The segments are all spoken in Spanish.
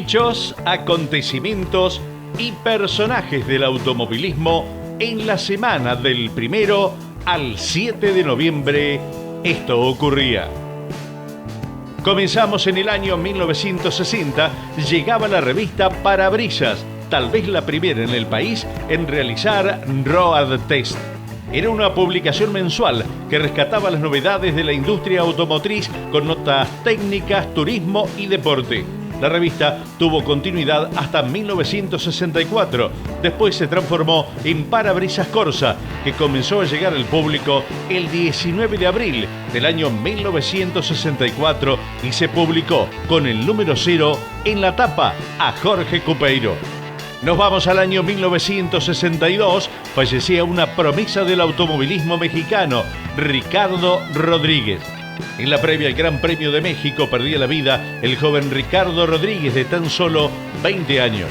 Hechos, acontecimientos y personajes del automovilismo en la semana del 1 al 7 de noviembre. Esto ocurría. Comenzamos en el año 1960, llegaba la revista Parabrisas, tal vez la primera en el país en realizar road test. Era una publicación mensual que rescataba las novedades de la industria automotriz con notas técnicas, turismo y deporte. La revista tuvo continuidad hasta 1964. Después se transformó en Parabrisas Corsa, que comenzó a llegar al público el 19 de abril del año 1964 y se publicó con el número 0 en la tapa a Jorge Cupeiro. Nos vamos al año 1962, fallecía una promesa del automovilismo mexicano, Ricardo Rodríguez. En la previa al Gran Premio de México perdía la vida el joven Ricardo Rodríguez de tan solo 20 años.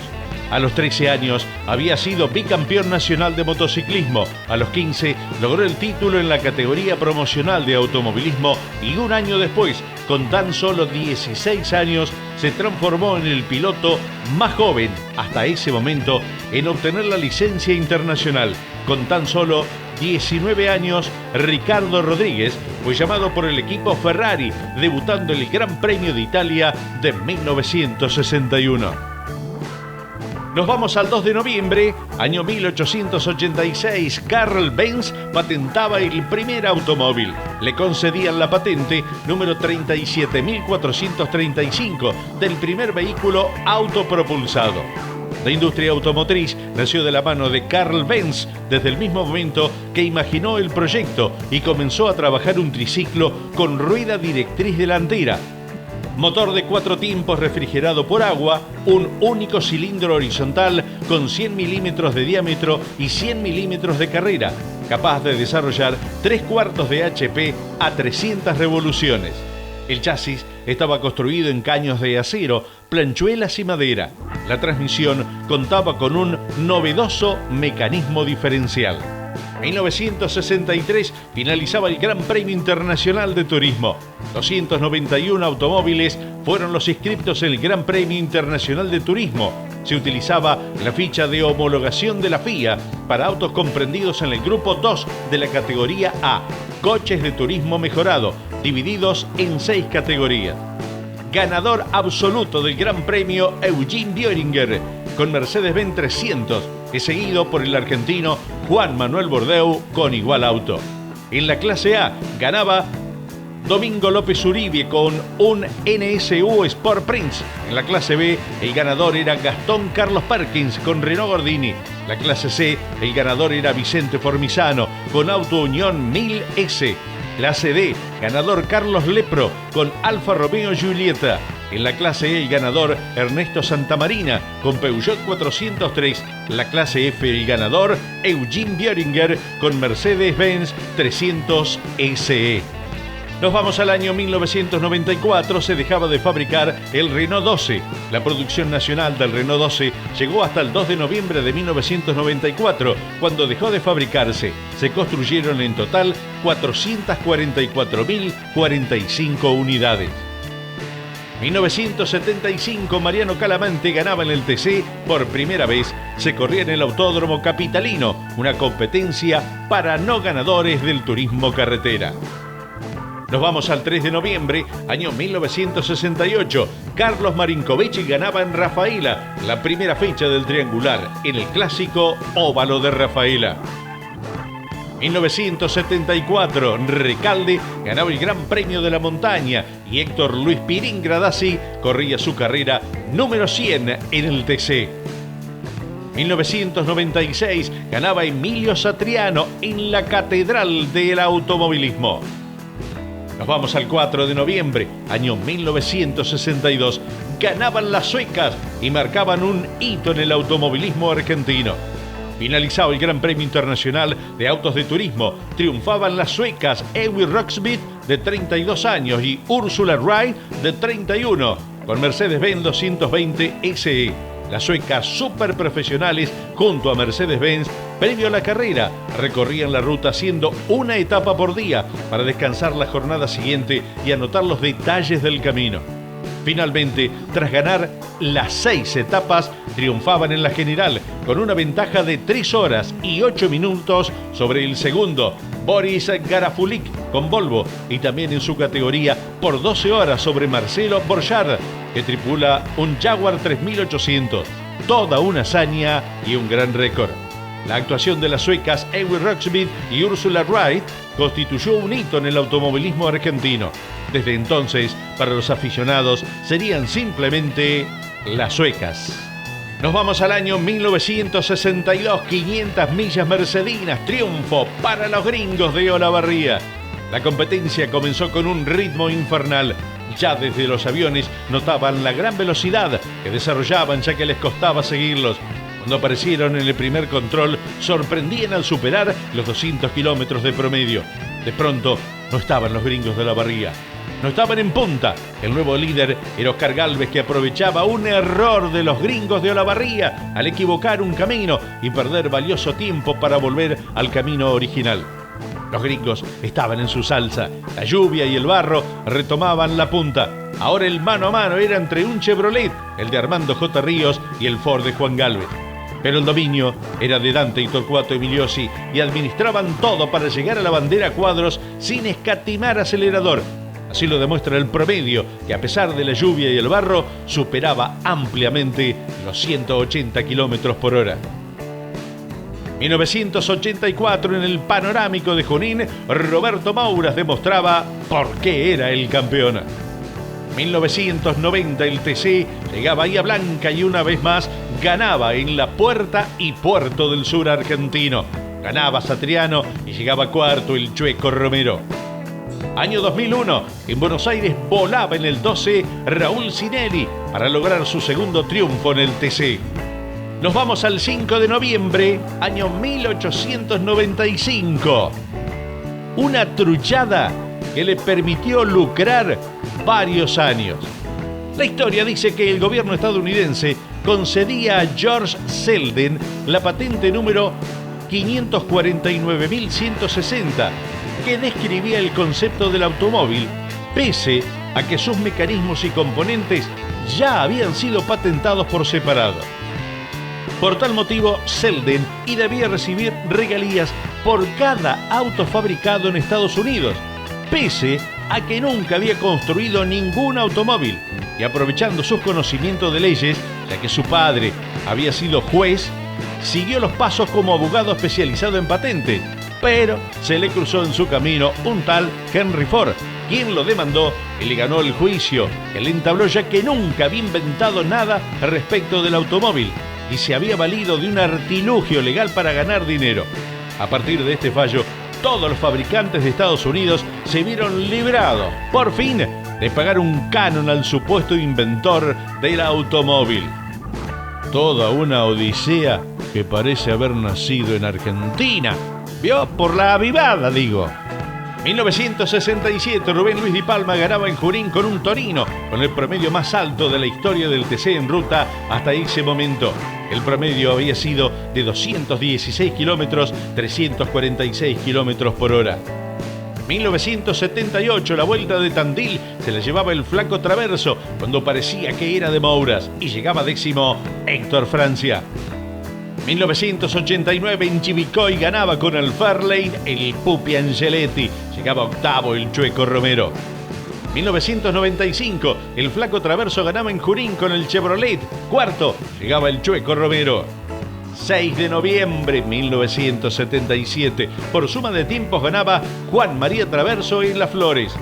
A los 13 años había sido bicampeón nacional de motociclismo. A los 15 logró el título en la categoría promocional de automovilismo y un año después, con tan solo 16 años, se transformó en el piloto más joven hasta ese momento en obtener la licencia internacional. Con tan solo 19 años, Ricardo Rodríguez fue llamado por el equipo Ferrari, debutando en el Gran Premio de Italia de 1961. Nos vamos al 2 de noviembre, año 1886. Carl Benz patentaba el primer automóvil. Le concedían la patente número 37.435 del primer vehículo autopropulsado. La industria automotriz nació de la mano de Carl Benz desde el mismo momento que imaginó el proyecto y comenzó a trabajar un triciclo con rueda directriz delantera. Motor de 4 tiempos refrigerado por agua, un único cilindro horizontal con 100 milímetros de diámetro y 100 milímetros de carrera, capaz de desarrollar 3/4 de HP a 300 revoluciones. El chasis estaba construido en caños de acero, planchuelas y madera. La transmisión contaba con un novedoso mecanismo diferencial. En 1963 finalizaba el Gran Premio Internacional de Turismo. 291 automóviles fueron los inscriptos en el Gran Premio Internacional de Turismo. Se utilizaba la ficha de homologación de la FIA para autos comprendidos en el grupo 2 de la categoría A, coches de turismo mejorado, divididos en 6 categorías. Ganador absoluto del Gran Premio Eugene Bieringer con Mercedes-Benz 300, es seguido por el argentino Juan Manuel Bordeu con igual auto. En la clase A ganaba Domingo López Uribe con un NSU Sport Prince. En la clase B el ganador era Gastón Carlos Perkins con Renault Gordini. La clase C el ganador era Vicente Formizano con Auto Unión 1000S. Clase D, ganador Carlos Lepro con Alfa Romeo Giulietta. En la clase E, el ganador Ernesto Santamarina con Peugeot 403. La clase F, el ganador Eugene Bieringer con Mercedes-Benz 300 SE. Nos vamos al año 1994, se dejaba de fabricar el Renault 12. La producción nacional del Renault 12 llegó hasta el 2 de noviembre de 1994, cuando dejó de fabricarse. Se construyeron en total 444.045 unidades. 1975, Mariano Calamante ganaba en el TC por primera vez. Se corría en el Autódromo Capitalino, una competencia para no ganadores del turismo carretera. Nos vamos al 3 de noviembre, año 1968. Carlos Marinkovic ganaba en Rafaela, la primera fecha del triangular, en el clásico óvalo de Rafaela. 1974, Recalde ganaba el Gran Premio de la Montaña y Héctor Luis Pirín Gradasi corría su carrera número 100 en el TC. 1996, ganaba Emilio Satriano en la Catedral del Automovilismo. Nos vamos al 4 de noviembre, año 1962. Ganaban las suecas y marcaban un hito en el automovilismo argentino. Finalizado el Gran Premio Internacional de Autos de Turismo, triunfaban las suecas Ewi Roxbit de 32 años y Ursula Wright de 31, con Mercedes-Benz 220 SE. Las suecas superprofesionales, junto a Mercedes-Benz, previo a la carrera, recorrían la ruta haciendo una etapa por día para descansar la jornada siguiente y anotar los detalles del camino. Finalmente, tras ganar las 6 etapas, triunfaban en la general con una ventaja de 3 horas y 8 minutos sobre el segundo, Boris Garafulik con Volvo, y también en su categoría por 12 horas sobre Marcelo Borchardt, que tripula un Jaguar 3800. Toda una hazaña y un gran récord. La actuación de las suecas Ewy Rocksmith y Ursula Wright constituyó un hito en el automovilismo argentino. Desde entonces, para los aficionados, serían simplemente las suecas. Nos vamos al año 1962, 500 millas mercedinas, triunfo para los gringos de Olavarría. La competencia comenzó con un ritmo infernal. Ya desde los aviones notaban la gran velocidad que desarrollaban, ya que les costaba seguirlos. Cuando aparecieron en el primer control, sorprendían al superar los 200 kilómetros de promedio. De pronto, no estaban los gringos de Olavarría. No estaban en punta. El nuevo líder era Oscar Gálvez, que aprovechaba un error de los gringos de Olavarría al equivocar un camino y perder valioso tiempo para volver al camino original. Los gringos estaban en su salsa. La lluvia y el barro retomaban la punta. Ahora el mano a mano era entre un Chevrolet, el de Armando J. Ríos, y el Ford de Juan Gálvez. Pero el dominio era de Dante y Torcuato Emiliosi y administraban todo para llegar a la bandera a cuadros sin escatimar acelerador. Así lo demuestra el promedio, que a pesar de la lluvia y el barro, superaba ampliamente los 180 kilómetros por hora. 1984, en el Panorámico de Junín, Roberto Mouras demostraba por qué era el campeón. 1990, el TC llegaba a Bahía Blanca y una vez más ganaba en la Puerta y Puerto del Sur argentino. Ganaba Satriano y llegaba cuarto el Chueco Romero. Año 2001, en Buenos Aires volaba en el 12 Raúl Sinelli para lograr su segundo triunfo en el TC. Nos vamos al 5 de noviembre, año 1895. Una truchada que le permitió lucrar varios años. La historia dice que el gobierno estadounidense concedía a George Selden la patente número 549.160, que describía el concepto del automóvil, pese a que sus mecanismos y componentes ya habían sido patentados por separado. Por tal motivo, Selden debía recibir regalías por cada auto fabricado en Estados Unidos, pese a que nunca había construido ningún automóvil, y aprovechando sus conocimientos de leyes, ya que su padre había sido juez, siguió los pasos como abogado especializado en patentes, pero se le cruzó en su camino un tal Henry Ford, quien lo demandó y le ganó el juicio, que le entabló, ya que nunca había inventado nada respecto del automóvil y se había valido de un artilugio legal para ganar dinero. A partir de este fallo, todos los fabricantes de Estados Unidos se vieron librados, por fin, de pagar un canon al supuesto inventor del automóvil. Toda una odisea que parece haber nacido en Argentina. ¿Vio? Por la avivada, digo. 1967, Rubén Luis Di Palma ganaba en Junín con un Torino, con el promedio más alto de la historia del TC en ruta hasta ese momento. El promedio había sido de 216 kilómetros, 346 kilómetros por hora. 1978, la Vuelta de Tandil se la llevaba el Flaco Traverso, cuando parecía que era de Mouras, y llegaba décimo Héctor Francia. 1989, en Chivicoy ganaba con el Fairlane el Pupi Angeletti, llegaba octavo el Chueco Romero. 1995, el Flaco Traverso ganaba en Junín con el Chevrolet, cuarto llegaba el Chueco Romero. 6 de noviembre de 1977, por suma de tiempos ganaba Juan María Traverso en Las Flores.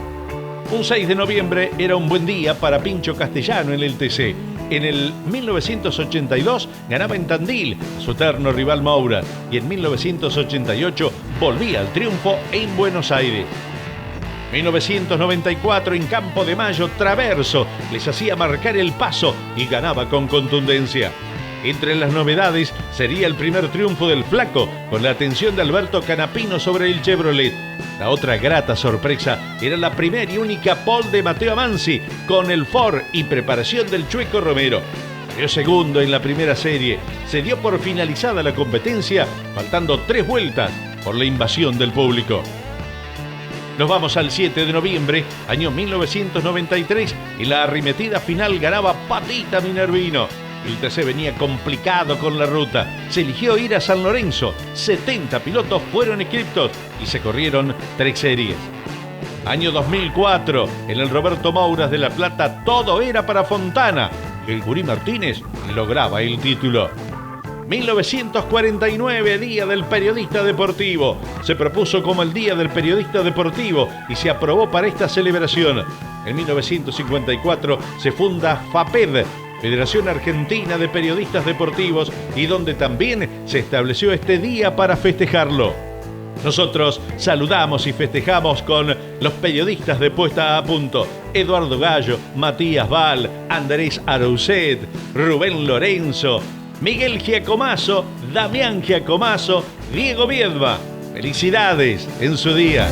Un 6 de noviembre era un buen día para Pincho Castellano en el TC. En el 1982 ganaba en Tandil su eterno rival Mouras, y en 1988 volvía al triunfo en Buenos Aires. 1994, en Campo de Mayo, Traverso les hacía marcar el paso y ganaba con contundencia. Entre las novedades sería el primer triunfo del Flaco, con la atención de Alberto Canapino sobre el Chevrolet. La otra grata sorpresa era la primera y única pole de Mateo Amanzi con el Ford y preparación del Chueco Romero. Salió segundo en la primera serie. Se dio por finalizada la competencia, faltando 3 vueltas por la invasión del público. Nos vamos al 7 de noviembre, año 1993, y la arremetida final ganaba Patita Minervino. El TC venía complicado con la ruta. Se eligió ir a San Lorenzo. 70 pilotos fueron inscriptos y se corrieron 3 series. Año 2004, en el Roberto Mouras de La Plata, todo era para Fontana. El Gurí Martínez lograba el título. 1949, Día del Periodista Deportivo. Se propuso como el Día del Periodista Deportivo y se aprobó para esta celebración. En 1954 se funda FAPED, Federación Argentina de Periodistas Deportivos, y donde también se estableció este día para festejarlo. Nosotros saludamos y festejamos con los periodistas de Puesta a Punto: Eduardo Gallo, Matías Val, Andrés Arouset, Rubén Lorenzo, Miguel Giacomaso, Damián Giacomaso, Diego Viedma. Felicidades en su día.